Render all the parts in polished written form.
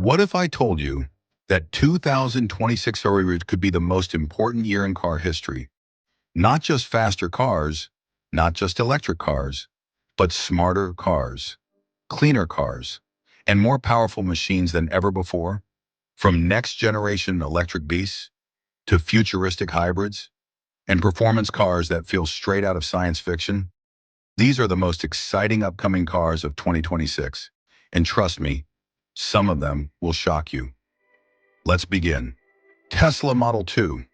What if I told you that 2026 could be the most important year in car history? Not just faster cars, not just electric cars, but smarter cars, cleaner cars, and more powerful machines than ever before? From next-generation electric beasts to futuristic hybrids and performance cars that feel straight out of science fiction, these are the most exciting upcoming cars of 2026. And trust me, some of them will shock you. Let's begin. Tesla Model 2.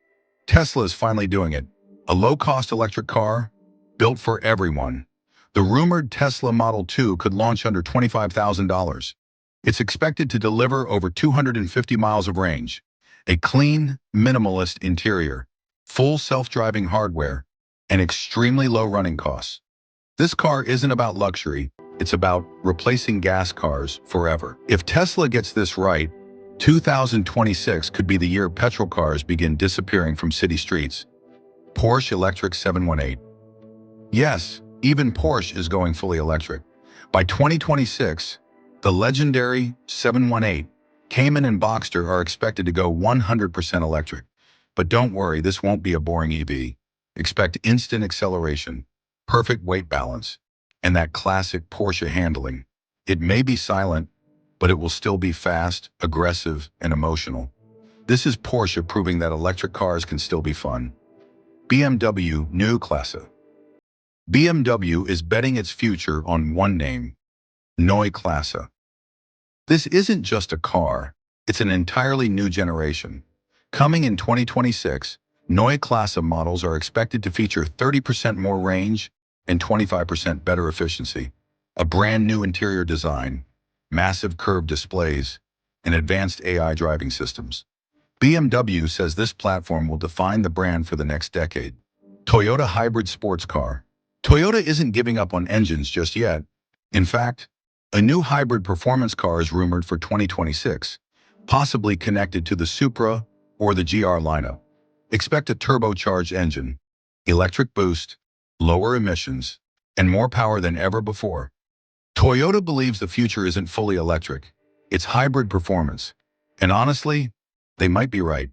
Tesla is finally doing it. A low-cost electric car built for everyone. The rumored Tesla Model 2 could launch under $25,000. It's expected to deliver over 250 miles of range, a clean, minimalist interior, full self-driving hardware, and extremely low running costs. This car isn't about luxury, it's about replacing gas cars forever. If Tesla gets this right, 2026 could be the year petrol cars begin disappearing from city streets. Porsche Electric 718. Yes, even Porsche is going fully electric. By 2026, the legendary 718, Cayman and Boxster are expected to go 100% electric. But don't worry, this won't be a boring EV. Expect instant acceleration, perfect weight balance, and that classic Porsche handling. It may be silent, but it will still be fast, aggressive, and emotional. This is Porsche proving that electric cars can still be fun. BMW Neue Klasse. BMW is betting its future on one name, Neue Klasse. This isn't just a car, it's an entirely new generation. Coming in 2026, Neue Klasse models are expected to feature 30% more range and 25% better efficiency, a brand new interior design, massive curved displays, and advanced AI driving systems. BMW says this platform will define the brand for the next decade. Toyota hybrid sports car. Toyota isn't giving up on engines just yet. In fact, a new hybrid performance car is rumored for 2026, possibly connected to the Supra or the GR lineup. Expect a turbocharged engine, electric boost, lower emissions, and more power than ever before. Toyota believes the future isn't fully electric, it's hybrid performance. And honestly, they might be right.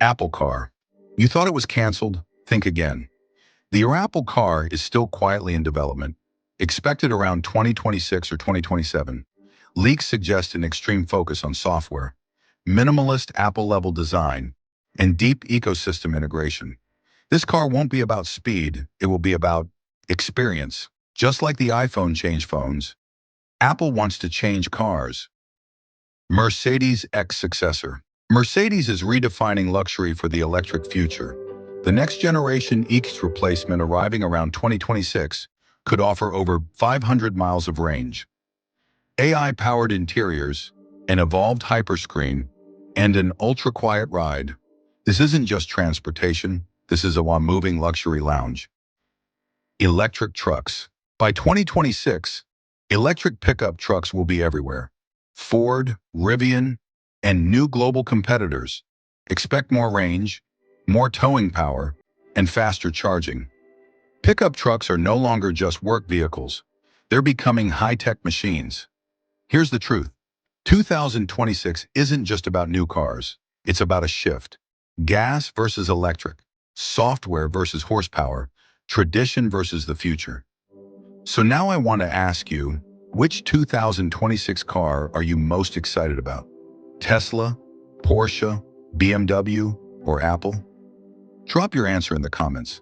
Apple Car. You thought it was canceled? Think again. The Apple Car is still quietly in development, expected around 2026 or 2027. Leaks suggest an extreme focus on software, minimalist Apple-level design, and deep ecosystem integration. This car won't be about speed, it will be about experience. Just like the iPhone changed phones, Apple wants to change cars. Mercedes X successor. Mercedes is redefining luxury for the electric future. The next generation EX replacement arriving around 2026 could offer over 500 miles of range. AI-powered interiors, an evolved hyperscreen, and an ultra-quiet ride. This isn't just transportation, this is a moving luxury lounge. Electric trucks. By 2026, electric pickup trucks will be everywhere. Ford, Rivian, and new global competitors. Expect more range, more towing power, and faster charging. Pickup trucks are no longer just work vehicles. They're becoming high-tech machines. Here's the truth. 2026 isn't just about new cars. It's about a shift. Gas versus electric, software versus horsepower, tradition versus the future. So now I want to ask you, which 2026 car are you most excited about? Tesla, Porsche, BMW, or Apple? Drop your answer in the comments.